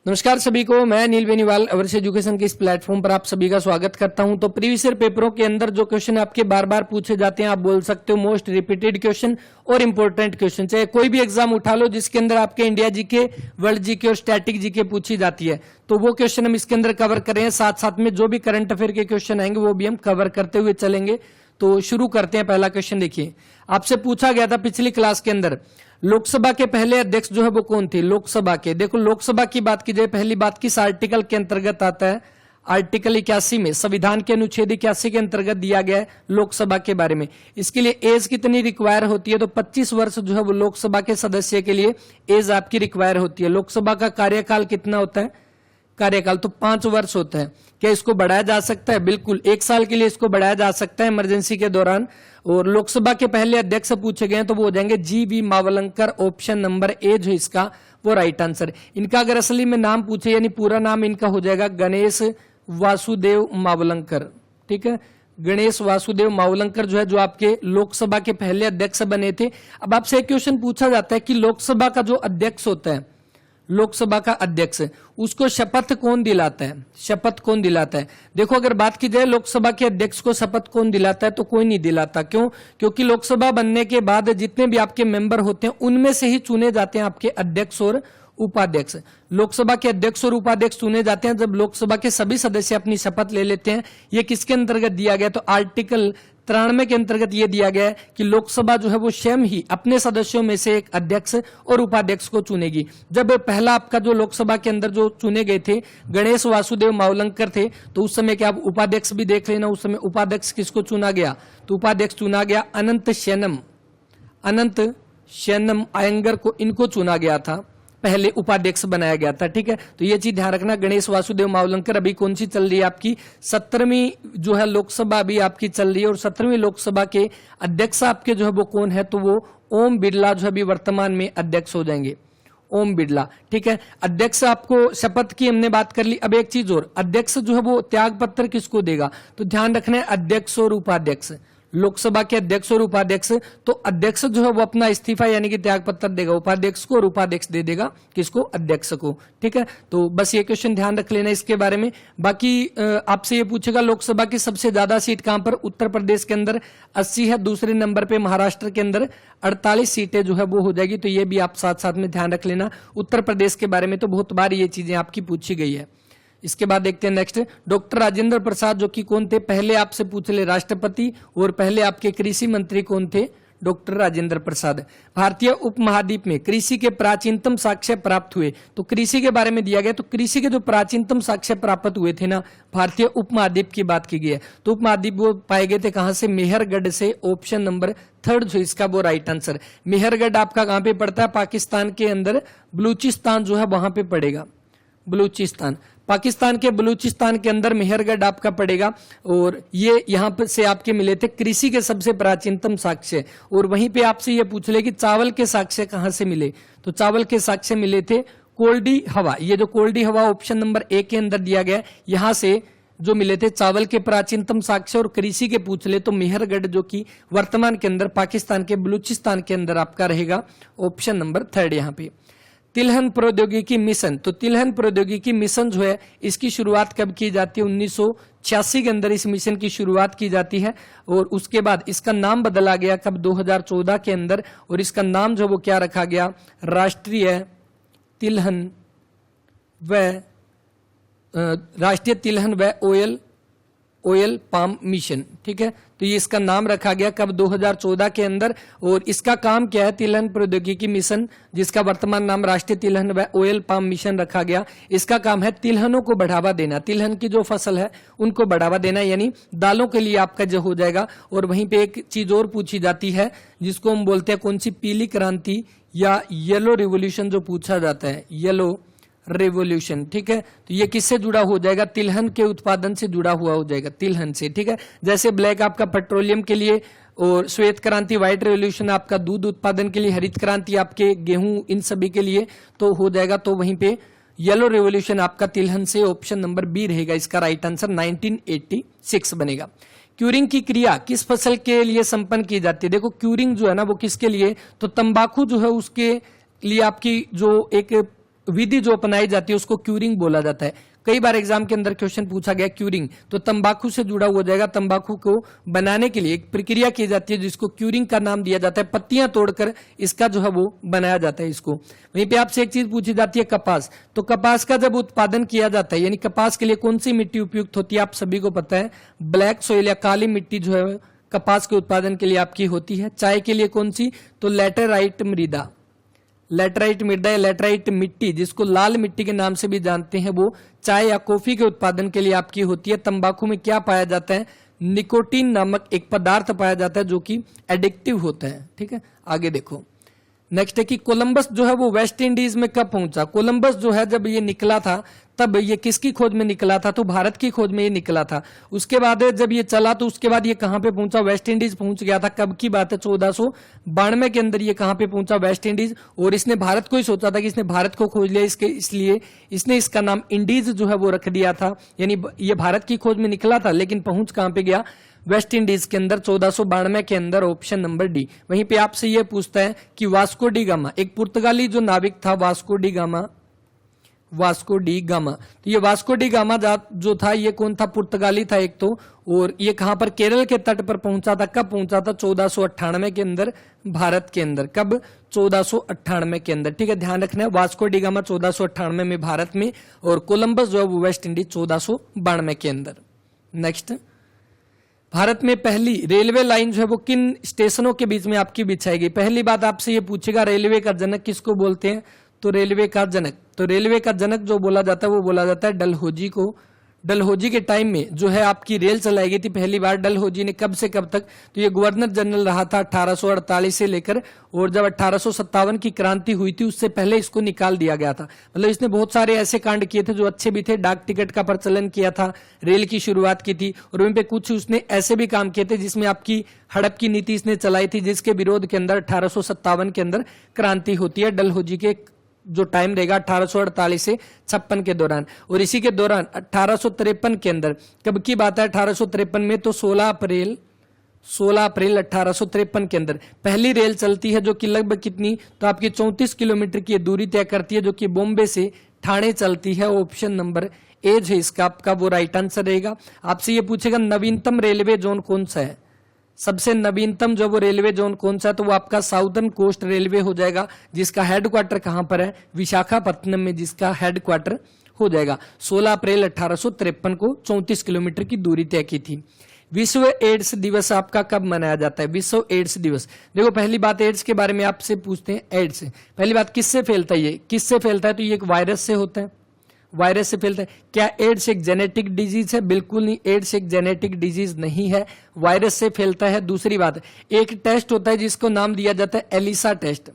नमस्कार सभी को, मैं नील बेनीवाल अवर्स एजुकेशन के इस प्लेटफॉर्म पर आप सभी का स्वागत करता हूं। तो प्रीवियस ईयर पेपरों के अंदर जो क्वेश्चन आपके बार बार पूछे जाते हैं, आप बोल सकते हो मोस्ट रिपीटेड क्वेश्चन और इंपॉर्टेंट क्वेश्चन, चाहे कोई भी एग्जाम उठा लो जिसके अंदर आपके इंडिया जीके, वर्ल्ड जीके और स्टैटिक जीके पूछी जाती है, तो वो क्वेश्चन हम इसके अंदर कवर कर रहे हैं। साथ साथ में जो भी करंट अफेयर के क्वेश्चन आएंगे वो भी हम कवर करते हुए चलेंगे। तो शुरू करते हैं। पहला क्वेश्चन देखिए, आपसे पूछा गया था पिछली क्लास के अंदर, लोकसभा के पहले अध्यक्ष जो है वो कौन थे? लोकसभा के, देखो लोकसभा की बात की जाए, पहली बात किस आर्टिकल के अंतर्गत आता है? आर्टिकल 81 में, संविधान के अनुच्छेद 81 के अंतर्गत दिया गया है लोकसभा के बारे में। इसके लिए एज कितनी रिक्वायर होती है? तो 25 वर्ष जो है वो लोकसभा के सदस्य के लिए एज आपकी रिक्वायर होती है। लोकसभा का कार्यकाल कितना होता है? कार्यकाल तो 5 वर्ष होता है। क्या इसको बढ़ाया जा सकता है? बिल्कुल, 1 साल के लिए इसको बढ़ाया जा सकता है इमरजेंसी के दौरान। और लोकसभा के पहले अध्यक्ष पूछे गए तो वो हो जाएंगे G.V.. Mavalankar. Option number A जो इसका वो राइट आंसर। इनका अगर असली में नाम पूछे, यानी पूरा नाम इनका हो जाएगा गणेश वासुदेव मावलंकर। ठीक है, गणेश वासुदेव मावलंकर जो है, जो आपके लोकसभा के पहले अध्यक्ष बने थे। अब आपसे एक क्वेश्चन पूछा जाता है कि लोकसभा का जो अध्यक्ष होता है, लोकसभा का अध्यक्ष, उसको शपथ कौन दिलाता है? शपथ कौन दिलाता है? देखो, अगर बात की जाए लोकसभा के अध्यक्ष को शपथ कौन दिलाता है, तो कोई नहीं दिलाता। क्यों? क्योंकि लोकसभा बनने के बाद जितने भी आपके मेंबर होते हैं उनमें से ही चुने जाते हैं आपके अध्यक्ष और उपाध्यक्ष। लोकसभा के अध्यक्ष और उपाध्यक्ष चुने जाते हैं जब लोकसभा के सभी सदस्य अपनी शपथ ले लेते हैं। ये किसके अंतर्गत दिया गया? तो आर्टिकल 93 के अंतर्गत यह दिया गया है कि लोकसभा जो है वो स्वयं ही अपने सदस्यों में से एक अध्यक्ष और उपाध्यक्ष को चुनेगी। जब पहला आपका जो लोकसभा के अंदर जो चुने गए थे गणेश वासुदेव मावलंकर थे, तो उस समय क्या आप उपाध्यक्ष भी देख लेना, उस समय उपाध्यक्ष किसको चुना गया? तो उपाध्यक्ष चुना गया अनंत शयनम अयंगर को, इनको चुना गया था, पहले उपाध्यक्ष बनाया गया था। ठीक है, तो ये चीज ध्यान रखना। गणेश वासुदेव मावलंकर अभी कौन सी चल रही है आपकी? 17वीं जो है लोकसभा अभी आपकी चल रही है, और 17वीं लोकसभा के अध्यक्ष आपके जो है वो कौन है? तो वो ओम बिरला जो अभी वर्तमान में अध्यक्ष हो जाएंगे, ओम बिरला। ठीक है, अध्यक्ष आपको शपथ की हमने बात कर ली। अब एक चीज और, अध्यक्ष जो है वो त्याग पत्र किसको देगा? तो ध्यान रखना है, अध्यक्ष और उपाध्यक्ष, लोकसभा के अध्यक्ष और उपाध्यक्ष। तो अध्यक्ष जो है वो अपना इस्तीफा यानी कि त्याग पत्र देगा उपाध्यक्ष को, और उपाध्यक्ष दे देगा किसको? अध्यक्ष को। ठीक है, तो बस ये क्वेश्चन ध्यान रख लेना इसके बारे में। बाकी आपसे ये पूछेगा लोकसभा की सबसे ज्यादा सीट कहां पर? उत्तर प्रदेश के अंदर 80 है, दूसरे नंबर पे महाराष्ट्र के अंदर 48 सीटें जो है वो हो जाएगी। तो ये भी आप साथ साथ में ध्यान रख लेना। उत्तर प्रदेश के बारे में तो बहुत बार ये चीजें आपकी पूछी गई है। इसके बाद देखते हैं नेक्स्ट, डॉक्टर राजेंद्र प्रसाद जो कि कौन थे? पहले आपसे पूछ ले राष्ट्रपति, और पहले आपके कृषि मंत्री कौन थे? डॉक्टर राजेंद्र प्रसाद। भारतीय उपमहाद्वीप में कृषि के प्राचीनतम साक्ष्य प्राप्त हुए, तो कृषि के बारे में दिया गया। तो कृषि के जो प्राचीनतम साक्ष्य प्राप्त हुए थे ना, भारतीय उपमहाद्वीप की बात की गई है, तो उपमहाद्वीप वो पाए गए थे कहां से? मेहरगढ़ से। ऑप्शन नंबर 3 जो इसका वो राइट आंसर। मेहरगढ़ आपका कहां पे पड़ता है? पाकिस्तान के अंदर बलूचिस्तान जो है वहां पे पड़ेगा, बलूचिस्तान, पाकिस्तान के बलूचिस्तान के अंदर मेहरगढ़ आपका पड़ेगा। और ये यहाँ पर से आपके मिले थे कृषि के सबसे प्राचीनतम साक्ष्य। और वहीं पे आपसे ये पूछ ले कि चावल के साक्ष्य कहां से मिले? तो चावल के साक्ष्य मिले थे कोल्डी हवा। ये जो कोल्डी हवा ऑप्शन नंबर 1 के अंदर दिया गया, यहां से जो मिले थे चावल के प्राचीनतम साक्ष्य। और कृषि के पूछ ले तो मेहरगढ़ जो कि वर्तमान के अंदर पाकिस्तान के बलूचिस्तान के अंदर आपका रहेगा, ऑप्शन नंबर 3 यहाँ पे। तिलहन प्रौद्योगिकी मिशन, तो तिलहन प्रौद्योगिकी मिशन जो है इसकी शुरुआत कब की जाती है? 1986 के अंदर इस मिशन की शुरुआत की जाती है। और उसके बाद इसका नाम बदला गया कब? 2014 के अंदर। और इसका नाम जो वो क्या रखा गया? राष्ट्रीय तिलहन व ऑयल पाम मिशन। ठीक है, तो ये इसका नाम रखा गया कब? 2014 के अंदर। और इसका काम क्या है? तिलहन प्रौद्योगिकी मिशन, जिसका वर्तमान नाम राष्ट्रीय तिलहन व ऑयल पाम मिशन रखा गया, इसका काम है तिलहनों को बढ़ावा देना, तिलहन की जो फसल है उनको बढ़ावा देना, यानी दालों के लिए आपका जो हो जाएगा। और वहीं पे एक चीज और पूछी जाती है जिसको हम बोलते हैं कौन सी? पीली क्रांति या येलो रिवोल्यूशन जो पूछा जाता है, येलो रेवोल्यूशन। ठीक है, तो ये किससे जुड़ा हो जाएगा? तिलहन के उत्पादन से जुड़ा हुआ हो जाएगा, तिलहन से। ठीक है, जैसे ब्लैक आपका पेट्रोलियम के लिए, और श्वेत क्रांति व्हाइट रेवोल्यूशन आपका दूध उत्पादन के लिए, हरित क्रांति आपके गेहूं, इन सभी के लिए तो हो जाएगा। तो वहीं पे येलो रेवोल्यूशन आपका तिलहन से, ऑप्शन नंबर बी रहेगा इसका राइट आंसर, 1986 बनेगा। क्यूरिंग की क्रिया किस फसल के लिए संपन्न की जाती है? देखो क्यूरिंग जो है ना वो किसके लिए? तो तंबाकू जो है उसके लिए आपकी जो एक विधि जो अपनाई जाती है उसको क्यूरिंग बोला जाता है। कई बार एग्जाम के अंदर क्वेश्चन पूछा गया क्यूरिंग, तो तंबाकू से जुड़ा हो जाएगा। तंबाकू को बनाने के लिए एक प्रक्रिया की जाती है जिसको क्यूरिंग का नाम दिया जाता है। पत्तियां तोड़कर इसका जो है वो बनाया जाता है इसको। वहीं पे आपसे एक चीज पूछी जाती है कपास, तो कपास का जब उत्पादन किया जाता है यानी कपास के लिए कौन सी मिट्टी उपयुक्त होती है, आप सभी को पता है ब्लैक सॉइल या काली मिट्टी जो है कपास के उत्पादन के लिए आपकी होती है। चाय के लिए कौन सी, तो लैटेराइट मृदा, लैटेराइट मृदा या लैटेराइट मिट्टी जिसको लाल मिट्टी के नाम से भी जानते हैं, वो चाय या कॉफी के उत्पादन के लिए आपकी होती है। तंबाकू में क्या पाया जाता है, निकोटीन नामक एक पदार्थ पाया जाता है जो कि एडिक्टिव होता है। ठीक है, आगे देखो नेक्स्ट है कि कोलंबस जो है वो वेस्ट इंडीज में कब पहुंचा। कोलंबस जो है जब ये निकला था तब ये किसकी खोज में निकला था, तो भारत की खोज में ये निकला था। उसके बाद जब ये चला तो उसके बाद ये कहां पे पहुंचा, वेस्ट इंडीज पहुंच गया था। कब की बात है, 1492 के अंदर ये कहां पे पहुंचा, वेस्ट इंडीज। और इसने भारत को ही सोचा था कि इसने भारत को खोज लिया, इसलिए इसने इसका नाम इंडीज जो है वो रख दिया था। यानी ये भारत की खोज में निकला था लेकिन पहुंच कहां पे गया, वेस्ट इंडीज के अंदर 1492 के अंदर, ऑप्शन नंबर डी। वहीं पे आपसे ये पूछता है कि वास्को डी गामा, एक पुर्तगाली जो नाविक था Vasco D gamma, Vasco D gamma, तो ये वास्को डी गामा जो था ये कौन था, पुर्तगाली था एक तो। और ये कहां पर, केरल के तट पर पहुंचा था। कब पहुंचा था, 1498 के अंदर भारत के अंदर। कब, 1498 के अंदर। ठीक है, ध्यान रखना है वास्को डी गामा 1498 में भारत में, और कोलंबस जो है वो वेस्ट इंडीज 1492 के अंदर। नेक्स्ट, भारत में पहली रेलवे लाइन जो है वो किन स्टेशनों के बीच में आपकी बिछाई गई। पहली बात आपसे ये पूछेगा रेलवे का जनक किसको बोलते हैं, तो रेलवे का जनक, तो रेलवे का जनक जो बोला जाता है वो बोला जाता है डलहौजी को। डलहौजी के टाइम में जो है आपकी रेल चलाई गई थी पहली बार डलहौजी ने। कब से कब तक, तो ये गवर्नर जनरल रहा था 1848 से लेकर, और जब 1857 की क्रांति हुई थी उससे पहले इसको निकाल दिया गया था। मतलब इसने बहुत सारे ऐसे कांड किए थे जो अच्छे भी थे। डाक टिकट का प्रचलन किया था, रेल की शुरुआत की थी, और वहीं पे कुछ उसने ऐसे भी काम किए थे जिसमें आपकी हड़प की नीति इसने चलाई थी, जिसके विरोध के अंदर 1857 के अंदर क्रांति होती है। डलहौजी के जो टाइम रहेगा 1848 से 56 के दौरान। और इसी के दौरान 1853 के अंदर, कब की बात है 1853 में, तो 16 अप्रैल 1853 के अंदर पहली रेल चलती है जो कि लगभग कितनी, तो आपकी 34 किलोमीटर की दूरी तय करती है, जो कि बॉम्बे से ठाणे चलती है। ऑप्शन नंबर ए है इसका आपका वो राइट आंसर रहेगा। आपसे ये पूछेगा नवीनतम रेलवे जोन कौन सा है, सबसे नवीनतम जो वो रेलवे जोन कौन सा है, तो वो आपका साउदर्न कोस्ट रेलवे हो जाएगा, जिसका हेडक्वार्टर कहां पर है, विशाखापत्तनम में जिसका हेडक्वार्टर हो जाएगा। 16 अप्रैल 1853 को 34 किलोमीटर की दूरी तय की थी। विश्व एड्स दिवस आपका कब मनाया जाता है, विश्व एड्स दिवस। देखो पहली बात एड्स के बारे में आपसे पूछते हैं, एड्स पहली बात किससे फैलता है, ये किससे फैलता है, तो ये एक वायरस से होता है, वायरस से फैलता है। क्या एड्स एक जेनेटिक डिजीज है, बिल्कुल नहीं, एड्स एक जेनेटिक डिजीज नहीं है, वायरस से फैलता है। दूसरी बात, एक टेस्ट होता है जिसको नाम दिया जाता है एलिसा टेस्ट।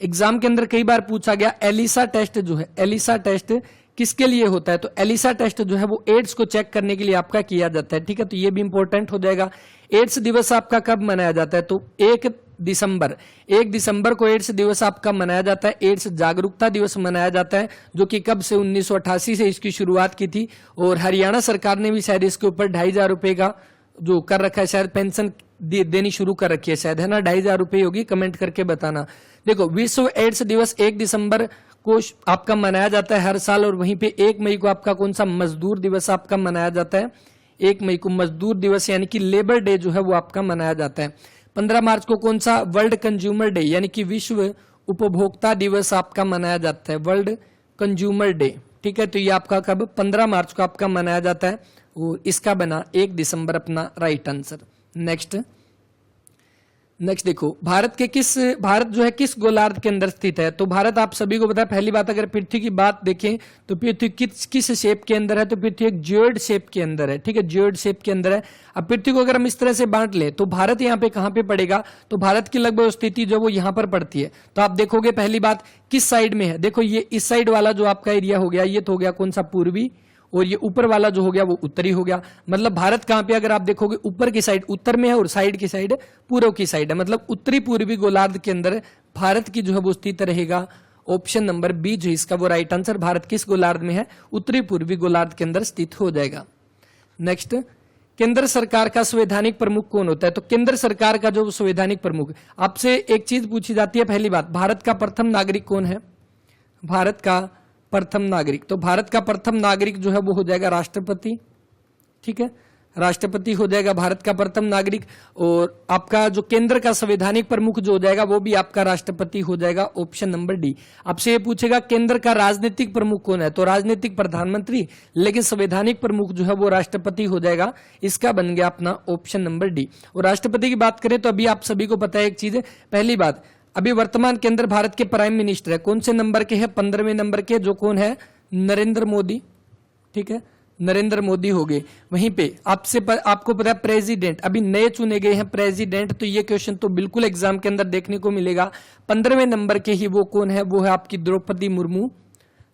एग्जाम के अंदर कई बार पूछा गया एलिसा टेस्ट जो है, एलिसा टेस्ट किसके लिए होता है, तो एलिसा टेस्ट जो है वो एड्स को चेक करने के लिए आपका किया जाता है। ठीक है, तो ये भी इंपॉर्टेंट हो जाएगा। एड्स दिवस आपका कब मनाया जाता है, तो 1 दिसंबर को एड्स दिवस आपका मनाया जाता है। एड्स जागरूकता दिवस मनाया जाता है, जो कि कब से 1988 से इसकी शुरुआत की थी, और हरियाणा सरकार ने भी शायद इसके ऊपर 2500 रुपए का जो कर रखा है, शायद पेंशन देनी शुरू कर रखी है शायद, है ना, 2500 रुपए होगी, कमेंट करके बताना। देखो विश्व एड्स दिवस 1 दिसंबर को आपका मनाया जाता है हर साल, और वहीं पे 1 मई को आपका कौन सा मजदूर दिवस आपका मनाया जाता है, 1 मई को मजदूर दिवस यानी कि लेबर डे जो है वो आपका मनाया जाता है। 15 मार्च को कौन सा वर्ल्ड कंज्यूमर डे यानी कि विश्व उपभोक्ता दिवस आपका मनाया जाता है, वर्ल्ड कंज्यूमर डे। ठीक है, तो ये आपका कब 15 मार्च को आपका मनाया जाता है, और इसका बना 1 दिसंबर अपना राइट आंसर। नेक्स्ट देखो भारत जो है किस गोलार्ध के अंदर स्थित है, तो भारत आप सभी को पता है। पहली बात अगर पृथ्वी की बात देखें तो पृथ्वी किस शेप के अंदर है, तो पृथ्वी एक जियोइड शेप के अंदर है। ठीक है, जियोइड शेप के अंदर है। अब पृथ्वी को अगर हम इस तरह से बांट लें तो भारत यहाँ पे कहां पे पड़ेगा, तो भारत की लगभग स्थिति जो वो यहां पर पड़ती है। तो आप देखोगे पहली बात किस साइड में है, देखो ये इस साइड वाला जो आपका एरिया हो गया, ये तो हो गया कौन सा पूर्वी, और ये ऊपर वाला जो हो गया वो उत्तरी हो गया। मतलब भारत कहां पे, अगर आप देखोगे ऊपर की साइड उत्तर में है, और साइड की साइड पूर्व की साइड है। मतलब उत्तरी पूर्वी गोलार्ध के अंदर भारत की जो है वो स्थित रहेगा। ऑप्शन नंबर बी जो इसका वो राइट आंसर, भारत किस गोलार्ध में है, उत्तरी पूर्वी गोलार्ध के अंदर स्थित हो जाएगा। नेक्स्ट, केंद्र सरकार का संवैधानिक प्रमुख कौन होता है, तो केंद्र सरकार का जो संवैधानिक प्रमुख, आपसे एक चीज पूछी जाती है। पहली बात, भारत का प्रथम नागरिक कौन है, भारत का प्रथम नागरिक, तो भारत का प्रथम नागरिक जो है वो हो जाएगा राष्ट्रपति, ठीक है, राष्ट्रपति हो जाएगा भारत का प्रथम नागरिक। और आपका जो केंद्र का संवैधानिक प्रमुख जो हो जाएगा वो भी आपका राष्ट्रपति हो जाएगा, ऑप्शन नंबर डी। आपसे ये पूछेगा केंद्र का राजनीतिक प्रमुख कौन है, तो राजनीतिक प्रधानमंत्री, लेकिन संवैधानिक प्रमुख जो है वो राष्ट्रपति हो जाएगा, इसका बन गया अपना ऑप्शन नंबर डी। और राष्ट्रपति की बात करें तो अभी आप सभी को पता है एक चीज है, पहली बात, अभी वर्तमान के अंदर भारत के प्राइम मिनिस्टर है, कौन से नंबर के हैं, 15वें नंबर के, जो कौन है, नरेंद्र मोदी, ठीक है, नरेंद्र मोदी हो गए। वहीं पे आपको पता है प्रेसिडेंट, अभी नए चुने गए हैं प्रेसिडेंट, तो ये क्वेश्चन तो बिल्कुल एग्जाम के अंदर देखने को मिलेगा, 15वें नंबर के ही वो कौन है, वो है आपकी द्रौपदी मुर्मू,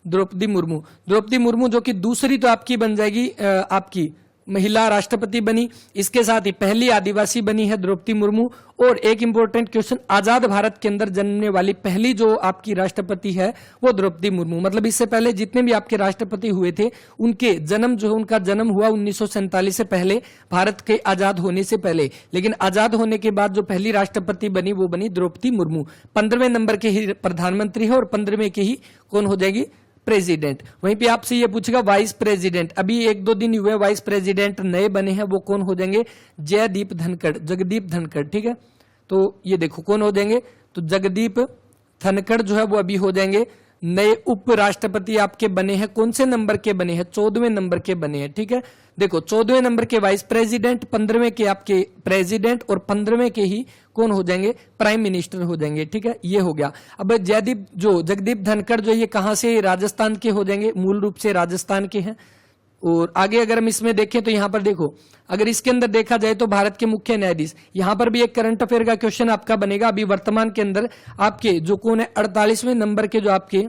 द्रौपदी मुर्मू, द्रौपदी मुर्मू जो कि दूसरी तो आपकी बन जाएगी आपकी महिला राष्ट्रपति बनी, इसके साथ ही पहली आदिवासी बनी है द्रौपदी मुर्मू। और एक इंपॉर्टेंट क्वेश्चन, आजाद भारत के अंदर जन्मने वाली पहली जो आपकी राष्ट्रपति है वो द्रौपदी मुर्मू, मतलब इससे पहले जितने भी आपके राष्ट्रपति हुए थे उनके जन्म जो है, उनका जन्म हुआ 1947 से पहले, भारत के आजाद होने से पहले, लेकिन आजाद होने के बाद जो पहली राष्ट्रपति बनी वो बनी द्रौपदी मुर्मू। 15वें नंबर के ही प्रधानमंत्री है और 15वें के ही कौन हो जाएगी, प्रेसिडेंट। वहीं पे आपसे ये पूछेगा वाइस प्रेसिडेंट, अभी 1-2 दिन हुए वाइस प्रेसिडेंट नए बने हैं, वो कौन हो जाएंगे, जयदीप धनखड़, जगदीप धनखड़, ठीक है, तो ये देखो कौन हो जाएंगे, तो जगदीप धनखड़ जो है वो अभी हो जाएंगे नए उप राष्ट्रपति आपके बने हैं, कौन से नंबर के बने हैं, 14वें नंबर के बने हैं, ठीक है। देखो 14वें नंबर के वाइस प्रेसिडेंट, 15वें के आपके प्रेसिडेंट और 15वें के ही कौन हो जाएंगे, प्राइम मिनिस्टर हो जाएंगे, ठीक है, ये हो गया। अब जगदीप धनखड़ जो ये कहां से, राजस्थान के हो जाएंगे, मूल रूप से राजस्थान के हैं। और आगे अगर हम इसमें देखें तो यहां पर देखो, अगर इसके अंदर देखा जाए तो भारत के मुख्य न्यायाधीश, यहां पर भी एक करंट अफेयर का क्वेश्चन आपका बनेगा। अभी वर्तमान के अंदर आपके जो कौन है 48वें नंबर के जो आपके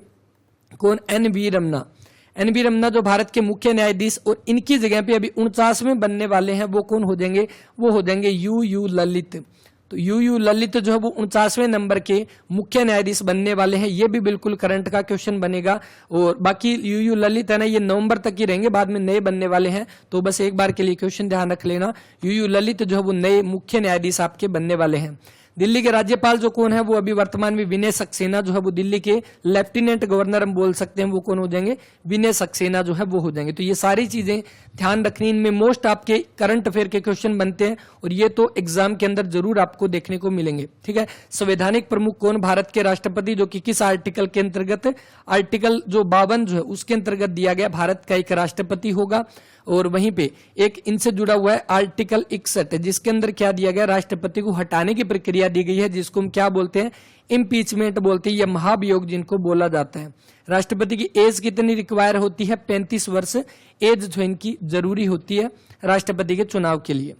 कौन, एन.वी. रमन्ना जो भारत के मुख्य न्यायाधीश, और इनकी जगह पे अभी 49वें बनने वाले हैं, वो कौन हो जाएंगे, वो हो जाएंगे यू ललित। तो यू ललित जो है वो 49वें नंबर के मुख्य न्यायाधीश बनने वाले हैं, ये भी बिल्कुल करंट का क्वेश्चन बनेगा। और बाकी यू ललित है ना, ये नवंबर तक ही रहेंगे, बाद में नए बनने वाले हैं, तो बस एक बार के लिए क्वेश्चन ध्यान रख लेना, यू ललित जो है वो नए मुख्य न्यायाधीश आपके बनने वाले हैं। दिल्ली के राज्यपाल जो कौन है, वो अभी वर्तमान में विनय सक्सेना जो है वो दिल्ली के लेफ्टिनेंट गवर्नर हम बोल सकते हैं, वो कौन हो जाएंगे, विनय सक्सेना जो है वो हो जाएंगे। तो ये सारी चीजें ध्यान रखनी, इनमें मोस्ट आपके करंट अफेयर के क्वेश्चन बनते हैं और ये तो एग्जाम के अंदर जरूर आपको देखने को मिलेंगे, ठीक है। संवैधानिक प्रमुख कौन, भारत के राष्ट्रपति, जो कि किस आर्टिकल के अंतर्गत, आर्टिकल जो 52 जो है उसके अंतर्गत दिया गया, भारत का एक राष्ट्रपति होगा। और वहीं पे एक इनसे जुड़ा हुआ है आर्टिकल 61, जिसके अंदर क्या दिया गया, राष्ट्रपति को हटाने की प्रक्रिया दी गई है, जिसको हम क्या बोलते हैं, इम्पीचमेंट बोलते हैं, या महाभियोग जिनको बोला जाता है। राष्ट्रपति की एज कितनी रिक्वायर होती है, 35 वर्ष एज जो इनकी जरूरी होती है राष्ट्रपति के चुनाव के लिए।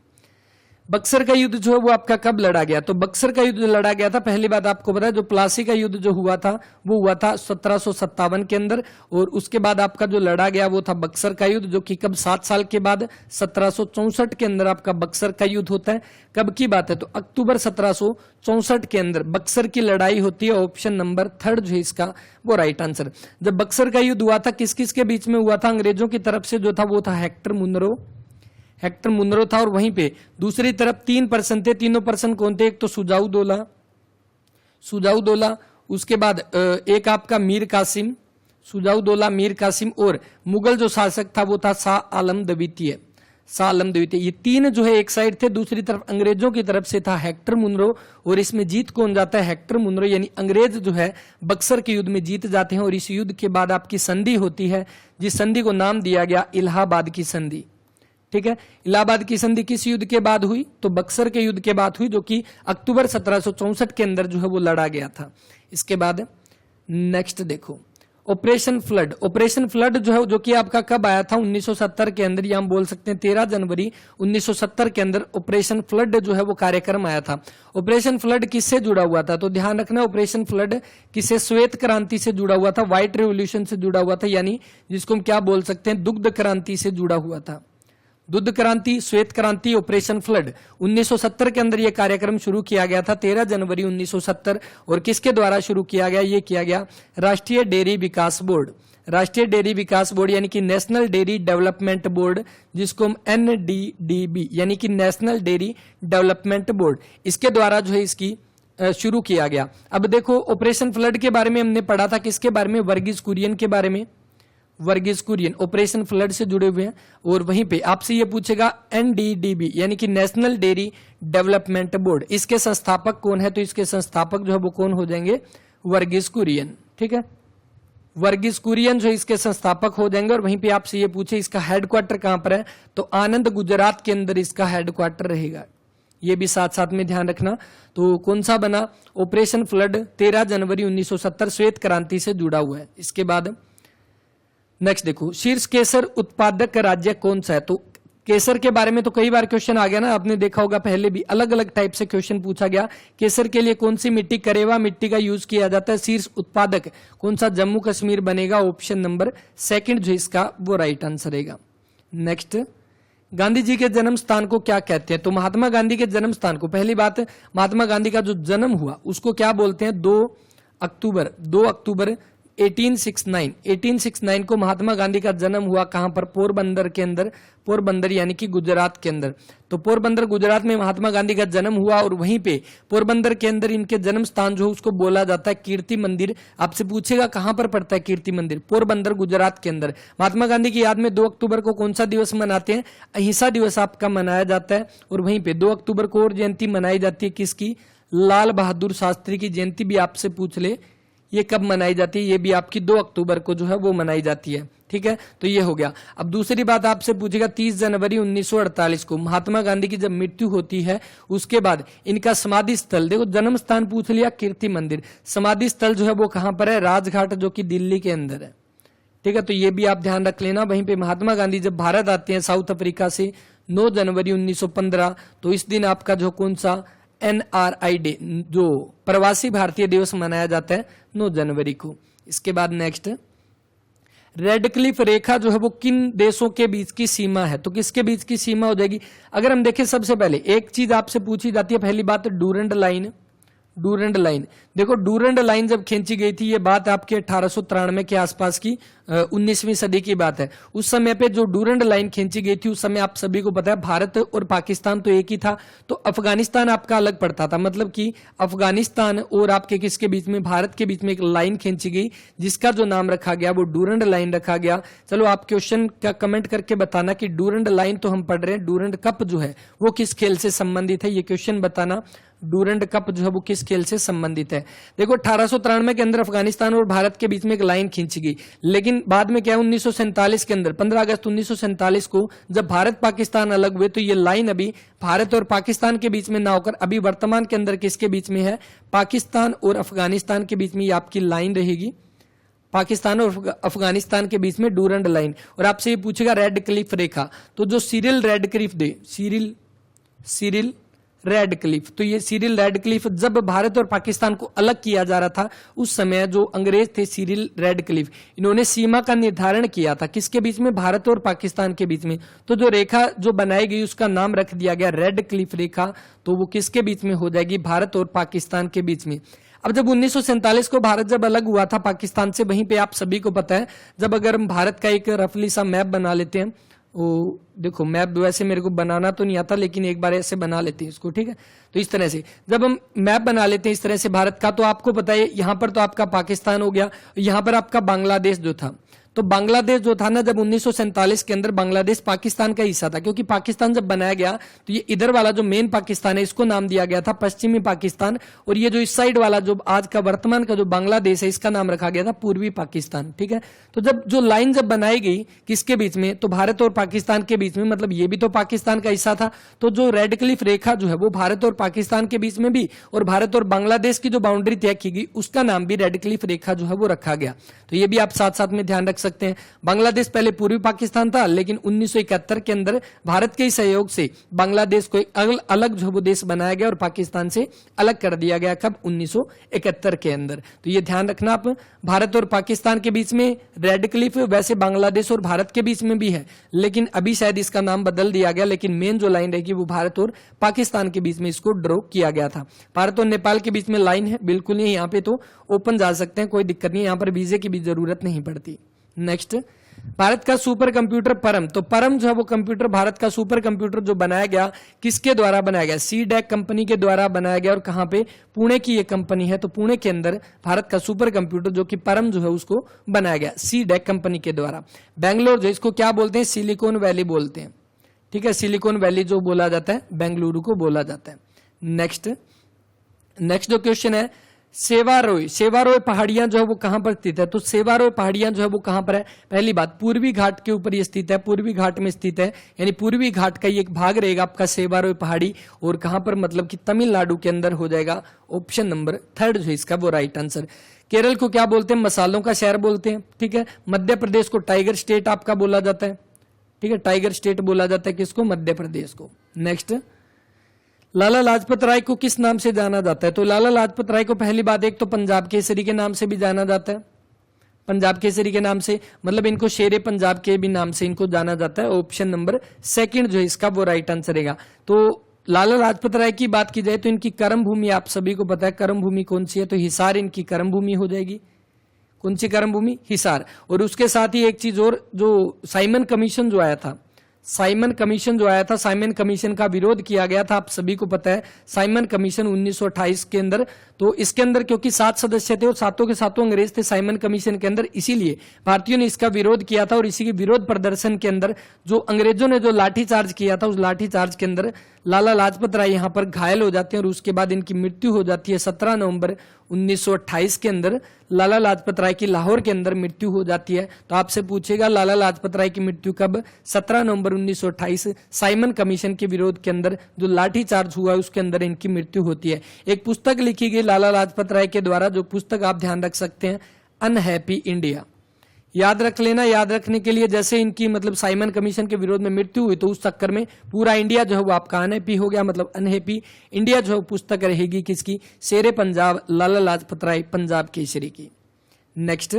बक्सर का युद्ध जो है वो आपका कब लड़ा गया, तो बक्सर का युद्ध लड़ा गया था, पहली बात आपको पता है, जो प्लासी का युद्ध जो हुआ था वो हुआ था 1757 के अंदर, और उसके बाद आपका जो लड़ा गया वो था बक्सर का युद्ध, जो कि कब 7 साल के बाद 1764 के अंदर आपका बक्सर का युद्ध होता है। कब की बात है, तो अक्टूबर 1764 के अंदर बक्सर की लड़ाई होती है, ऑप्शन नंबर 3 जो है इसका वो राइट आंसर। जब बक्सर का युद्ध हुआ था, किस किस के बीच में हुआ था, अंग्रेजों की तरफ से जो था वो था हेक्टर मुनरो था, और वहीं पे दूसरी तरफ 3 पर्सन थे, तीनों पर्सन कौन थे, एक तो सुजाऊ दौला, उसके बाद एक आपका मीर कासिम, और मुगल जो शासक था वो था शाह आलम द्वितीय। ये 3 जो है एक साइड थे, दूसरी तरफ अंग्रेजों की तरफ से था हेक्टर मुनरो, और इसमें जीत कौन जाता है, हेक्टर मुनरो, यानी अंग्रेज जो है बक्सर के युद्ध में जीत जाते हैं। और इस युद्ध के बाद आपकी संधि होती है, जिस संधि को नाम दिया गया इलाहाबाद की संधि, ठीक है। इलाहाबाद की संधि किस युद्ध के बाद हुई, तो बक्सर के युद्ध के बाद हुई, जो कि अक्टूबर 1764 के अंदर जो है वो लड़ा गया था। इसके बाद नेक्स्ट देखो ऑपरेशन फ्लड जो है, जो कि आपका कब आया था, 1970 के अंदर, या हम बोल सकते हैं 13 जनवरी 1970 के अंदर ऑपरेशन फ्लड जो है वो कार्यक्रम आया था। ऑपरेशन फ्लड किससे जुड़ा हुआ था, तो ध्यान रखना, ऑपरेशन फ्लड किससे, श्वेत क्रांति से जुड़ा हुआ था, व्हाइट रेवोल्यूशन से जुड़ा हुआ था, यानी जिसको हम क्या बोल सकते हैं, दुग्ध क्रांति से जुड़ा हुआ था। दुग्ध क्रांति, श्वेत क्रांति, ऑपरेशन फ्लड, 1970 के अंदर यह कार्यक्रम शुरू किया गया था, 13 जनवरी 1970। और किसके द्वारा शुरू किया गया, ये किया गया राष्ट्रीय डेयरी विकास बोर्ड, यानी कि नेशनल डेयरी डेवलपमेंट बोर्ड, जिसको हम NDDB यानी कि नेशनल डेयरी डेवलपमेंट बोर्ड, इसके द्वारा जो है इसकी शुरू किया गया। अब देखो ऑपरेशन फ्लड के बारे में हमने पढ़ा था, किसके बारे में, वर्गीज कुरियन के बारे में, वर्गीज कुरियन ऑपरेशन फ्लड से जुड़े हुए हैं। और वहीं पे आपसे ये पूछेगा एनडीडीबी यानी कि नेशनल डेयरी डेवलपमेंट बोर्ड, इसके संस्थापक कौन है? तो इसके संस्थापक जो है वो कौन हो जाएंगे? वर्गीज कुरियन। ठीक है, वर्गीज कुरियन जो इसके संस्थापक हो जाएंगे। और वहीं पे आपसे ये पूछे इसका हेडक्वार्टर कहां पर है? तो आनंद गुजरात के अंदर इसका हेडक्वार्टर रहेगा, ये भी साथ साथ में ध्यान रखना। तो कौन सा बना? ऑपरेशन फ्लड 13 जनवरी 1970 श्वेत क्रांति से जुड़ा हुआ है। इसके बाद नेक्स्ट देखो, शीर्ष केसर उत्पादक राज्य कौन सा है? तो केसर के बारे में तो कई बार क्वेश्चन आ गया ना, आपने देखा होगा पहले भी अलग अलग टाइप से क्वेश्चन पूछा गया। केसर के लिए कौन सी मिट्टी, करेवा मिट्टी का यूज किया जाता है। शीर्ष उत्पादक कौन सा? जम्मू कश्मीर बनेगा। ऑप्शन नंबर सेकंड जो इसका वो राइट आंसर रहेगा। नेक्स्ट, गांधी जी के जन्म स्थान को क्या कहते हैं? तो महात्मा गांधी के जन्म स्थान को, पहली बात महात्मा गांधी का जो जन्म हुआ उसको क्या बोलते हैं? 2 अक्टूबर 1869 को महात्मा गांधी का जन्म हुआ। कहां पर? पोरबंदर के अंदर, पोरबंदर यानी कि गुजरात के अंदर। तो पोरबंदर गुजरात में महात्मा गांधी का जन्म हुआ। और वहीं पे पोरबंदर के अंदर इनके जन्म स्थान जो उसको बोला जाता है कीर्ति मंदिर। आपसे पूछेगा कहां पर पड़ता है कीर्ति मंदिर? पोरबंदर गुजरात के अंदर। महात्मा गांधी की याद में 2 अक्टूबर को कौन सा दिवस मनाते हैं? अहिंसा दिवस आपका मनाया जाता है। और वहीं पे 2 अक्टूबर को और जयंती मनाई जाती है, किसकी? लाल बहादुर शास्त्री की जयंती भी आपसे पूछ ले, ये कब मनाई जाती है? ये भी आपकी 2 अक्टूबर को जो है वो मनाई जाती है। ठीक है, तो ये हो गया। अब दूसरी बात आपसे पूछेगा 30 जनवरी 1948 को महात्मा गांधी की जब मृत्यु होती है उसके बाद इनका समाधि स्थल, देखो जन्म स्थान पूछ लिया कीर्ति मंदिर, समाधि स्थल जो है वो कहां पर है? राजघाट, जो कि दिल्ली के अंदर है। ठीक है, तो ये भी आप ध्यान रख लेना। वहीं पे महात्मा गांधी जब भारत आते हैं साउथ अफ्रीका से 9 जनवरी 1915, तो इस दिन आपका जो कौन सा NRI डे, जो प्रवासी भारतीय दिवस मनाया जाता है 9 जनवरी को। इसके बाद नेक्स्ट, रेड क्लिफ रेखा जो है वो किन देशों के बीच की सीमा है? तो किसके बीच की सीमा हो जाएगी? अगर हम देखें सबसे पहले एक चीज आपसे पूछी जाती है, पहली बात डूरंड लाइन। डूरंड लाइन, देखो डूरंड लाइन जब खींची गई थी, ये बात आपके 1893 के आसपास की 19वीं सदी की बात है। उस समय पे जो डूरंड लाइन खींची गई थी उस समय आप सभी को पता है भारत और पाकिस्तान तो एक ही था, तो अफगानिस्तान आपका अलग पड़ता था। मतलब कि अफगानिस्तान और आपके किसके बीच में? भारत के बीच में एक लाइन खींची गई जिसका जो नाम रखा गया वो डूरंड लाइन रखा गया। चलो आप क्वेश्चन का कमेंट करके बताना कि डूरंड लाइन तो हम पढ़ रहे हैं, डूरंड कप जो है वो किस खेल से संबंधित है? ये क्वेश्चन बताना, डूरंड कप जो है वो किस खेल से संबंधित है? देखो 1893 के अंदर अफगानिस्तान और भारत के बीच में एक लाइन खींची गई, लेकिन बाद में क्या 1947 के अंदर 15 अगस्त 1947 को जब भारत पाकिस्तान अलग हुए तो ये लाइन अभी भारत और पाकिस्तान के बीच में ना होकर अभी वर्तमान के अंदर किसके बीच में है? पाकिस्तान और अफगानिस्तान के बीच में ये आपकी लाइन रहेगी, पाकिस्तान और अफगानिस्तान के बीच में डूरंड लाइन। और आपसे ये पूछेगा रेड क्लिफ रेखा, तो जो सिरिल रेडक्लिफ दे, सिरिल रेडक्लिफ, तो ये सिरिल रेडक्लिफ जब भारत और पाकिस्तान को अलग किया जा रहा था उस समय जो अंग्रेज थे सिरिल रेडक्लिफ, इन्होंने सीमा का निर्धारण किया था किसके बीच में? भारत और पाकिस्तान के बीच में। तो जो रेखा जो बनाई गई उसका नाम रख दिया गया रेडक्लिफ रेखा, तो वो किसके बीच में हो जाएगी? भारत और पाकिस्तान के बीच में। अब जब 1947 को भारत जब अलग हुआ था पाकिस्तान से, वहीं पे आप सभी को पता है जब अगर हम भारत का एक रफली सा मैप बना लेते हैं, वो देखो मैप वैसे मेरे को बनाना तो नहीं आता लेकिन एक बार ऐसे बना लेते हैं इसको, ठीक है। तो इस तरह से जब हम मैप बना लेते हैं इस तरह से भारत का, तो आपको पता है यहां पर तो आपका पाकिस्तान हो गया, यहां पर आपका बांग्लादेश जो था, तो बांग्लादेश जो था ना जब 1947 के अंदर बांग्लादेश पाकिस्तान का हिस्सा था, क्योंकि पाकिस्तान जब बनाया गया तो ये इधर वाला जो मेन पाकिस्तान है इसको नाम दिया गया था पश्चिमी पाकिस्तान, और ये जो इस साइड वाला जो आज का वर्तमान का जो बांग्लादेश है इसका नाम रखा गया था पूर्वी पाकिस्तान, ठीक है। तो जब जो लाइन जब बनाई गई किसके बीच में? तो भारत और पाकिस्तान के बीच में, मतलब ये भी तो पाकिस्तान का हिस्सा था, तो जो रेड क्लिफ रेखा जो है वो भारत और पाकिस्तान के बीच में भी और भारत और बांग्लादेश की जो बाउंड्री तय की गई उसका नाम भी रेड क्लिफ रेखा जो है वो रखा गया। तो ये भी आप साथ साथ में ध्यान रख सकते हैं। बांग्लादेश पहले पूर्वी पाकिस्तान था, लेकिन 1971 के अंदर भारत के सहयोग से बांग्लादेश को एक अलग जो वो देश बनाया गया और पाकिस्तान से अलग कर दिया गया। कब? 1971 के अंदर। तो ये ध्यान रखना आप, भारत और पाकिस्तान के बीच में रेड क्लिफ, वैसे बांग्लादेश और भारत के बीच में भी है, लेकिन अभी शायद इसका नाम बदल दिया गया, लेकिन मेन जो लाइन रहेगी वो भारत और पाकिस्तान के बीच में इसको ड्रॉ किया गया था। भारत और नेपाल के बीच में लाइन है, बिल्कुल नहीं, यहाँ पे तो ओपन जा सकते हैं, कोई दिक्कत नहीं, यहाँ पर वीजे की भी जरूरत नहीं पड़ती। नेक्स्ट, भारत का सुपर कंप्यूटर परम, तो परम जो है वो कंप्यूटर भारत का सुपर कंप्यूटर जो बनाया गया किसके द्वारा बनाया गया, सीडैक कंपनी के द्वारा बनाया गया। और कहां पे, पुणे की ये कंपनी है, तो पुणे के अंदर भारत का सुपर कंप्यूटर जो कि परम जो है उसको बनाया गया सीडैक कंपनी के द्वारा। बेंगलोर जो इसको क्या बोलते हैं, सिलिकॉन वैली बोलते हैं, ठीक है, सिलिकॉन वैली जो बोला जाता है बेंगलुरु को बोला जाता है। नेक्स्ट जो क्वेश्चन है, सेवारोय पहाड़ियां जो है वो कहां पर स्थित है, तो सेवारोय पहाड़ियां जो है वो कहां पर है, पहली बात पूर्वी घाट के ऊपर ये स्थित है, पूर्वी घाट में स्थित है, यानी पूर्वी घाट का ये एक भाग रहेगा आपका सेवारोय पहाड़ी। और कहां पर, मतलब कि तमिलनाडु के अंदर हो जाएगा। ऑप्शन नंबर 3 जो है इसका वो राइट आंसर। केरल को क्या बोलते हैं, मसालों का शहर बोलते हैं, ठीक है। मध्य प्रदेश को टाइगर स्टेट आपका बोला जाता है, ठीक है, टाइगर स्टेट बोला जाता है किसको, मध्य प्रदेश को। नेक्स्ट, लाला लाजपत राय को किस नाम से जाना जाता है, तो लाला लाजपत राय को पहली बात एक तो पंजाब केसरी के नाम से भी जाना जाता है, पंजाब केसरी के नाम से, मतलब इनको शेरे पंजाब के भी नाम से इनको जाना जाता है। ऑप्शन नंबर 2 जो है इसका वो राइट आंसर रहेगा। तो लाला लाजपत राय की बात की जाए तो इनकी कर्म भूमि आप सभी को पता है, कर्म भूमि कौन सी है, तो हिसार इनकी कर्म भूमि हो जाएगी। कौन सी कर्म भूमि, हिसार। और उसके साथ ही एक चीज और, जो साइमन कमीशन जो आया था, साइमन कमीशन जो आया था, साइमन कमीशन का विरोध किया गया था, आप सभी को पता है, साइमन कमीशन 1928 के अंदर। तो इसके अंदर क्योंकि 7 सदस्य थे और सातों के सातों अंग्रेज थे साइमन कमीशन के अंदर, इसीलिए भारतीयों ने इसका विरोध किया था। और इसी के विरोध प्रदर्शन के अंदर जो अंग्रेजों ने जो लाठीचार्ज किया था, उस लाठीचार्ज के अंदर लाला लाजपत राय यहां पर घायल हो जाते हैं और उसके बाद इनकी मृत्यु हो जाती है 17 नवंबर 1928 के अंदर। लाला लाजपत राय की लाहौर के अंदर मृत्यु हो जाती है। तो आपसे पूछेगा लाला लाजपत राय की मृत्यु कब, 17 नवंबर 1928 साइमन कमीशन के विरोध के अंदर जो लाठीचार्ज हुआ उसके अंदर इनकी मृत्यु होती है। एक पुस्तक लिखी गई लाला लाजपत राय के द्वारा, जो पुस्तक आप ध्यान रख सकते हैं, अनहैप्पी इंडिया। याद रख लेना, याद रखने के लिए, जैसे इनकी मतलब साइमन कमीशन के विरोध में मृत्यु हुई तो उस चक्कर में पूरा इंडिया जो है वो आपका अनहैप्पी हो गया, मतलब अनहैप्पी इंडिया जो है पुस्तक रहेगी किसकी, शेरे पंजाब लाला लाजपत राय पंजाब केसरी की। नेक्स्ट,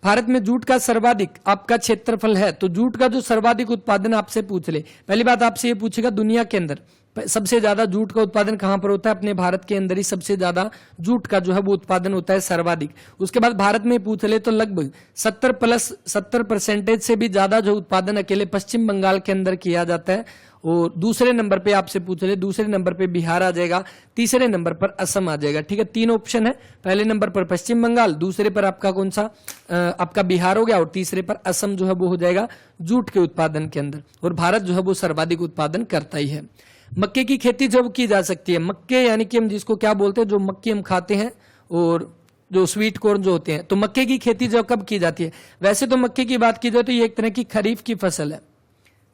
भारत में जूट का सर्वाधिक आपका क्षेत्रफल है, तो जूट का जो सर्वाधिक उत्पादन आपसे पूछ ले, पहली बात आपसे ये पूछेगा दुनिया के अंदर सबसे ज्यादा जूट का उत्पादन कहां पर होता है, अपने भारत के अंदर ही सबसे ज्यादा जूट का जो है वो उत्पादन होता है सर्वाधिक। उसके बाद भारत में पूछ ले तो लगभग 70% से भी ज्यादा जो उत्पादन अकेले पश्चिम बंगाल के अंदर किया जाता है। और दूसरे नंबर पे आपसे पूछ ले, दूसरे नंबर पे बिहार आ जाएगा, तीसरे नंबर पर असम आ जाएगा, ठीक है। 3 ऑप्शन है, पहले नंबर पर पश्चिम बंगाल, दूसरे पर आपका कौन सा, आपका बिहार हो गया, और तीसरे पर असम जो है वो हो जाएगा जूट के उत्पादन के अंदर। और भारत जो है वो सर्वाधिक उत्पादन करता ही है। मक्के की खेती जब की जा सकती है, मक्के यानी कि हम जिसको क्या बोलते हैं, जो मक्के हम खाते हैं और जो स्वीट कॉर्न जो होते हैं, तो मक्के की खेती जब कब की जाती है, वैसे तो मक्के की बात की जाए तो ये एक तरह की खरीफ की फसल है,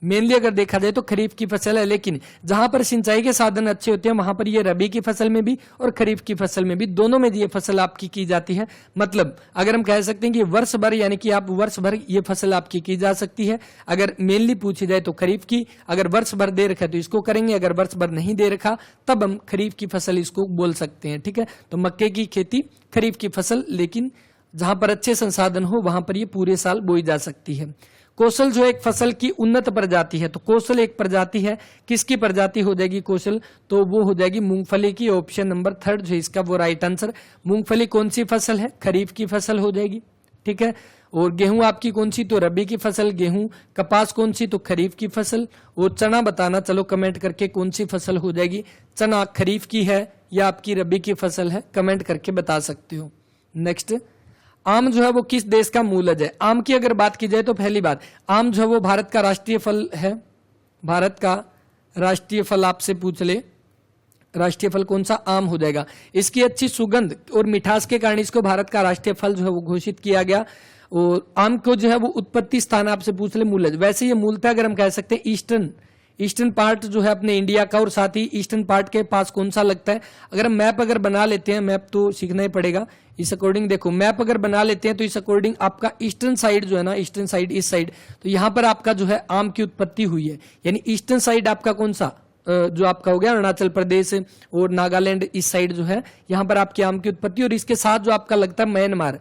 मेनली अगर देखा जाए तो खरीफ की फसल है। लेकिन जहां पर सिंचाई के साधन अच्छे होते हैं वहां पर ये रबी की फसल में भी और खरीफ की फसल में भी, दोनों में ये फसल आपकी की जाती है। मतलब अगर हम कह सकते हैं कि वर्ष भर, यानी कि आप वर्ष भर ये फसल आपकी की जा सकती है। अगर मेनली पूछी जाए तो खरीफ की, अगर वर्ष भर दे रखा है तो इसको करेंगे, अगर वर्ष भर नहीं दे रखा तब हम खरीफ की फसल इसको बोल सकते हैं, ठीक है। तो मक्के की खेती खरीफ की फसल, लेकिन जहां पर अच्छे संसाधन हो वहां पर ये पूरे साल बोई जा सकती है। कौशल जो एक फसल की उन्नत प्रजाति है, तो कौशल एक प्रजाति है, किसकी प्रजाति हो जाएगी कौशल, तो वो हो जाएगी मूंगफली की। ऑप्शन नंबर 3 जो इसका वो राइट आंसर। मूंगफली कौन सी फसल है, खरीफ की फसल हो जाएगी, ठीक है। और गेहूं आपकी कौन सी, तो रबी की फसल गेहूं। कपास कौन सी, तो खरीफ की फसल। और चना बताना, चलो कमेंट करके कौन सी फसल हो जाएगी, चना खरीफ की है या आपकी रबी की फसल है, कमेंट करके बता सकते हो। नेक्स्ट, आम जो है वो किस देश का मूलज है। आम की अगर बात की जाए तो पहली बात, आम जो है वो भारत का राष्ट्रीय फल है, भारत का राष्ट्रीय फल आपसे पूछ ले, राष्ट्रीय फल कौन सा, आम हो जाएगा। इसकी अच्छी सुगंध और मिठास के कारण इसको भारत का राष्ट्रीय फल जो है वो घोषित किया गया। और आम को जो है वो उत्पत्ति स्थान आपसे पूछ ले मूलज, वैसे ये मूलतः अगर हम कह सकते हैं ईस्टर्न पार्ट जो है अपने इंडिया का, और साथ ही ईस्टर्न पार्ट के पास कौन सा लगता है। अगर हम मैप अगर बना लेते हैं, मैप तो सीखना ही पड़ेगा, इस अकॉर्डिंग देखो मैप अगर बना लेते हैं तो इस अकॉर्डिंग आपका ईस्टर्न साइड जो है ना, ईस्टर्न साइड इस साइड, तो यहां पर आपका जो है आम की उत्पत्ति हुई है। यानी ईस्टर्न साइड आपका कौन सा, जो आपका हो गया अरुणाचल प्रदेश और नागालैंड, इस साइड जो है यहां पर आपकी आम की उत्पत्ति। और इसके साथ जो आपका लगता है म्यांमार,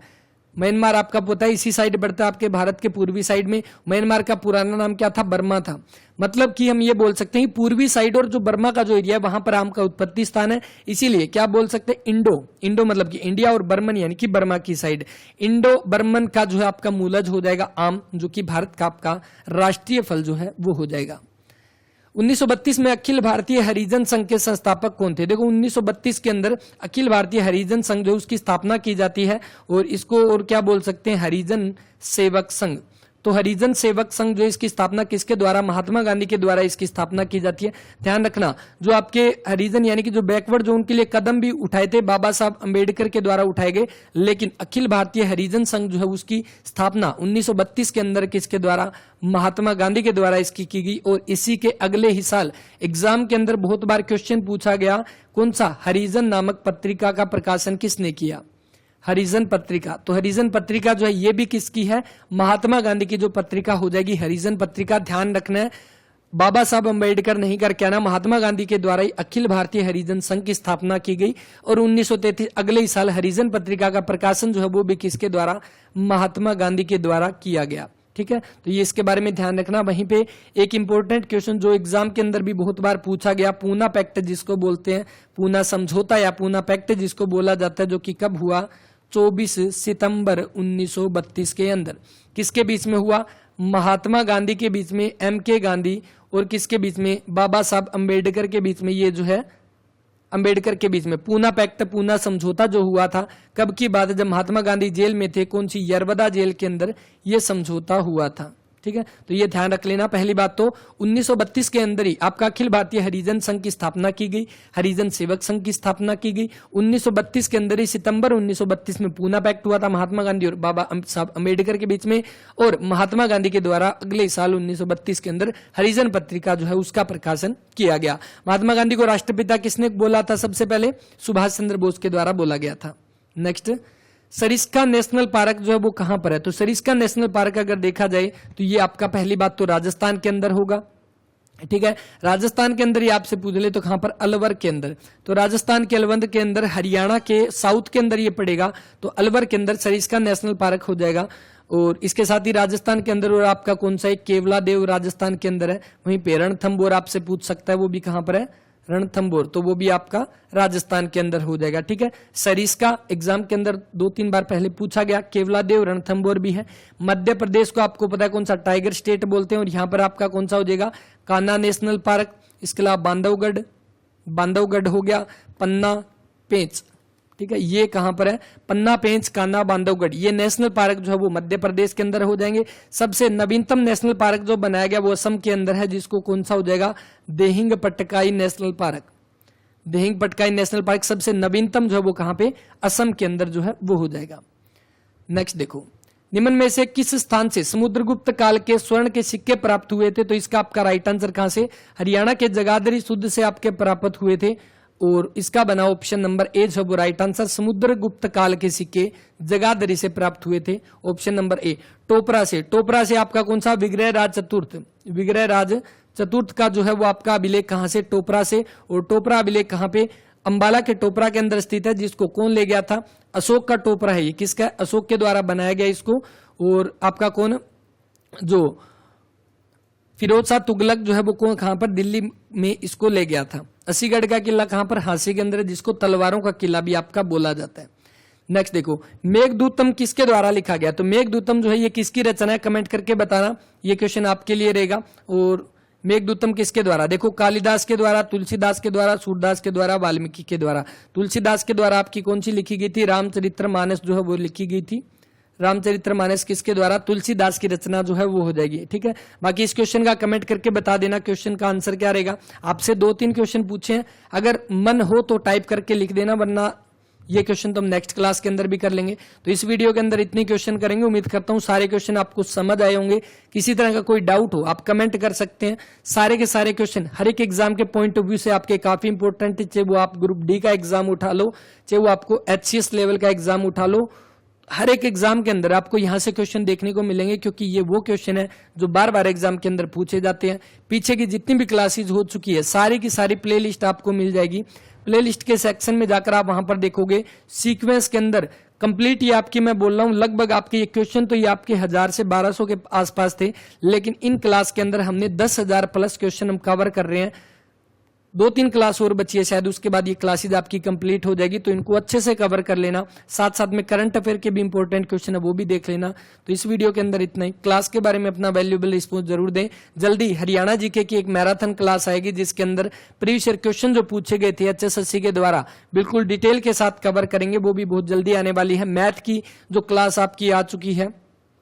म्यांमार आपका पता है इसी साइड पड़ता है, आपके भारत के पूर्वी साइड में। म्यांमार का पुराना नाम क्या था? बर्मा था। मतलब कि हम ये बोल सकते हैं पूर्वी साइड और जो बर्मा का जो एरिया है वहां पर आम का उत्पत्ति स्थान है, इसीलिए क्या बोल सकते हैं? इंडो मतलब कि इंडिया, और बर्मन यानी कि बर्मा की साइड। इंडो बर्मन का जो है आपका मूलज हो जाएगा आम, जो कि भारत का आपका राष्ट्रीय फल जो है वो हो जाएगा। 1932 में अखिल भारतीय हरिजन संघ के संस्थापक कौन थे? देखो 1932 के अंदर अखिल भारतीय हरिजन संघ जो उसकी स्थापना की जाती है, और इसको और क्या बोल सकते हैं? हरिजन सेवक संघ। तो हरिजन सेवक संघ जो इसकी स्थापना किसके द्वारा? महात्मा गांधी के द्वारा इसकी स्थापना की जाती है। ध्यान रखना, जो आपके हरिजन यानी कि जो बैकवर्ड जो उनके लिए कदम भी उठाए थे बाबा साहब अंबेडकर के द्वारा उठाए गए, लेकिन अखिल भारतीय हरिजन संघ जो है उसकी स्थापना 1932 के अंदर किसके द्वारा? महात्मा गांधी के द्वारा इसकी की गई। और इसी के अगले ही साल एग्जाम के अंदर बहुत बार क्वेश्चन पूछा गया, कौन सा? हरिजन नामक पत्रिका का प्रकाशन किसने किया? हरिजन पत्रिका। तो हरिजन पत्रिका जो है ये भी किसकी है? महात्मा गांधी की जो पत्रिका हो जाएगी हरिजन पत्रिका। ध्यान रखना है, बाबा साहब अंबेडकर नहीं करके आना, महात्मा गांधी के द्वारा ही अखिल भारतीय हरिजन संघ की स्थापना की गई। और 1933 अगले ही साल हरिजन पत्रिका का प्रकाशन जो है वो भी किसके द्वारा? महात्मा गांधी के द्वारा किया गया। ठीक है, तो ये इसके बारे में ध्यान रखना। वहीं पे एक इंपॉर्टेंट क्वेश्चन जो एग्जाम के अंदर भी बहुत बार पूछा गया, पूना पैक्ट जिसको बोलते हैं, पूना समझौता या पूना पैक्ट जिसको बोला जाता है, जो कि कब हुआ? 24 सितंबर 1932 के अंदर। किसके बीच में हुआ? महात्मा गांधी के बीच में, MK गांधी, और किसके बीच में? बाबा साहब अंबेडकर के बीच में। ये जो है अंबेडकर के बीच में पूना पैक्ट, पूना समझौता जो हुआ था, कब की बात है? जब महात्मा गांधी जेल में थे। कौन सी? यरवदा जेल के अंदर ये समझौता हुआ था। ठीक है, तो ये ध्यान रख लेना। पहली बात तो 1932 के अंदर ही आपका अखिल भारतीय हरिजन संघ की स्थापना की गई, हरिजन सेवक संघ की स्थापना की गई। 1932 के अंदर ही सितंबर 1932 में पूना पैक्ट हुआ था महात्मा गांधी और बाबा साहब अंबेडकर के बीच में, और महात्मा गांधी के द्वारा अगले साल 1932 के अंदर हरिजन पत्रिका जो है उसका प्रकाशन किया गया। महात्मा गांधी को राष्ट्रपिता किसने बोला था? सबसे पहले सुभाष चंद्र बोस के द्वारा बोला गया था। नेक्स्ट, सरिस्का नेशनल पार्क जो है वो कहां पर है? तो सरिस्का नेशनल पार्क अगर देखा जाए तो ये आपका पहली बात तो राजस्थान के अंदर होगा। ठीक है, राजस्थान के अंदर ये आपसे पूछ ले तो कहां पर? अलवर के अंदर। तो राजस्थान के अलवर के अंदर, हरियाणा के साउथ के अंदर ये पड़ेगा, तो अलवर के अंदर सरिस्का नेशनल पार्क हो जाएगा। और इसके साथ ही राजस्थान के अंदर और आपका कौन सा है? केवला देव राजस्थान के अंदर है। वहीं पे रणथंभौर आपसे पूछ सकता है, वो भी कहां पर है? रणथंभौर, तो वो भी आपका राजस्थान के अंदर हो जाएगा। ठीक है, सरिस्का एग्जाम के अंदर 2-3 बार पहले पूछा गया, केवलादेव, रणथंभौर भी है। मध्य प्रदेश को आपको पता है कौन सा? टाइगर स्टेट बोलते हैं, और यहां पर आपका कौन सा हो जाएगा? Kanha national park. इसके अलावा बांधवगढ़ हो गया, पन्ना, पेंच। ठीक है, ये कहां पर है? पन्ना, पेंच, कान्हा, बांधवगढ़, ये नेशनल पार्क जो है वो मध्य प्रदेश के अंदर हो जाएंगे। सबसे नवीनतम नेशनल पार्क जो बनाया गया वो असम के अंदर है, जिसको कौन सा हो जाएगा? Dehing Patkai national park. Dehing Patkai national park सबसे नवीनतम जो है वो कहां पे? असम के अंदर जो है वो हो जाएगा। नेक्स्ट देखो, निम्न में से किस स्थान से समुद्रगुप्त काल के स्वर्ण के सिक्के प्राप्त हुए थे? तो इसका आपका राइट आंसर कहां से? हरियाणा के जगाधरी शुद्ध से आपके प्राप्त हुए थे, और इसका बना ऑप्शन नंबर ए जो वो राइट आंसर। समुद्रगुप्त काल के सिक्के जगाधरी से प्राप्त हुए थे, ऑप्शन नंबर ए। टोपरा से आपका कौन सा? विग्रहराज चतुर्थ का जो है वो आपका अभिलेख कहां से? टोपरा से। और टोपरा अभिलेख कहां पे? अंबाला के टोपरा के अंदर स्थित है, जिसको कौन ले गया था? अशोक का टोपरा है ये। किसका? अशोक के द्वारा बनाया गया इसको। और आपका कौन? जो फिरोज शाह तुगलक जो है वो कहां पर? दिल्ली में इसको ले गया था। असीगढ़ का किला कहां पर? हांसी के अंदर, जिसको तलवारों का किला भी आपका बोला जाता है। नेक्स्ट देखो, मेघदूतम किसके द्वारा लिखा गया? तो मेघदूतम जो है ये किसकी रचना है? कमेंट करके बताना, ये क्वेश्चन आपके लिए रहेगा। और मेघदूतम किसके द्वारा? देखो, कालिदास के द्वारा, तुलसीदास के द्वारा, सूरदास के द्वारा, वाल्मीकि के द्वारा। तुलसीदास के द्वारा आपकी कौन सी लिखी गई थी? रामचरितमानस जो है वो लिखी गई थी। रामचरितमानस किसके द्वारा? तुलसीदास की रचना जो है वो हो जाएगी। ठीक है, बाकी इस क्वेश्चन का कमेंट करके बता देना क्वेश्चन का आंसर क्या रहेगा। आपसे 2-3 क्वेश्चन पूछे हैं, अगर मन हो तो टाइप करके लिख देना, वरना ये क्वेश्चन तो हम नेक्स्ट क्लास के अंदर भी कर लेंगे। तो इस वीडियो के अंदर इतनी क्वेश्चन करेंगे। उम्मीद करता हूं सारे क्वेश्चन आपको समझ आए होंगे। किसी तरह का कोई डाउट हो आप कमेंट कर सकते हैं। सारे के सारे क्वेश्चन हर एक एग्जाम के पॉइंट ऑफ व्यू से आपके काफी इंपॉर्टेंट है, चाहे वो आप ग्रुप डी का एग्जाम उठा लो, चाहे वो आपको HCS लेवल का एग्जाम उठा लो, हर एक एग्जाम के अंदर आपको यहाँ से क्वेश्चन देखने को मिलेंगे, क्योंकि ये वो क्वेश्चन है जो बार बार एग्जाम के अंदर पूछे जाते हैं। पीछे की जितनी भी क्लासेस हो चुकी है सारी की सारी प्लेलिस्ट आपको मिल जाएगी। प्लेलिस्ट के सेक्शन में जाकर आप वहां पर देखोगे सीक्वेंस के अंदर कंप्लीट ये आपकी, मैं बोल रहा हूं लगभग आपके ये क्वेश्चन तो ये आपके 1000 से 1200 के आसपास थे, लेकिन इन क्लास के अंदर हमने 10,000 प्लस क्वेश्चन हम कवर कर रहे हैं। 2-3 क्लास और बची है शायद, उसके बाद ये क्लासेज आपकी कंप्लीट हो जाएगी, तो इनको अच्छे से कवर कर लेना। साथ साथ में करंट अफेयर के भी इंपॉर्टेंट क्वेश्चन है वो भी देख लेना। तो इस वीडियो के अंदर इतना ही। क्लास के बारे में अपना वैल्यूएबल रिस्पॉन्स जरूर दें। जल्दी हरियाणा जीके की एक मैराथन क्लास आएगी जिसके अंदर प्रीवियस ईयर क्वेश्चन जो पूछे गए थे HSSC के द्वारा बिल्कुल डिटेल के साथ कवर करेंगे, वो भी बहुत जल्दी आने वाली है। मैथ की जो क्लास आपकी आ चुकी है,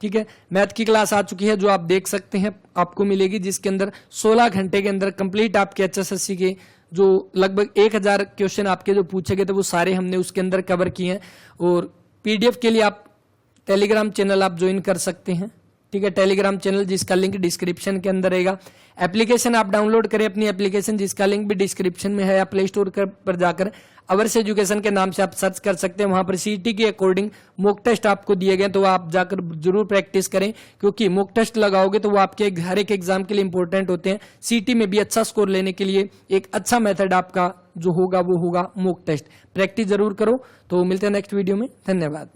ठीक है, मैथ की क्लास आ चुकी है जो आप देख सकते हैं, आपको मिलेगी, जिसके अंदर 16 घंटे के अंदर कंप्लीट आपके HSSC के जो लगभग 1000 क्वेश्चन आपके जो पूछे गए थे वो सारे हमने उसके अंदर कवर किए हैं। और PDF के लिए आप टेलीग्राम चैनल आप ज्वाइन कर सकते हैं, ठीक है, टेलीग्राम चैनल जिसका लिंक डिस्क्रिप्शन के अंदर रहेगा। एप्लीकेशन आप डाउनलोड करें अपनी एप्लीकेशन, जिसका लिंक भी डिस्क्रिप्शन में है, या प्ले स्टोर पर जाकर अवर्स एजुकेशन के नाम से आप सर्च कर सकते हैं। वहां पर CET के अकॉर्डिंग मॉक टेस्ट आपको दिए गए, तो आप जाकर जरूर प्रैक्टिस करें, क्योंकि मॉक टेस्ट लगाओगे तो वो आपके हर एक एग्जाम के लिए इंपॉर्टेंट होते हैं। CET में भी अच्छा स्कोर लेने के लिए एक अच्छा मेथड आपका जो होगा वो होगा मॉक टेस्ट। प्रैक्टिस जरूर करो। तो मिलते हैं नेक्स्ट वीडियो में, धन्यवाद।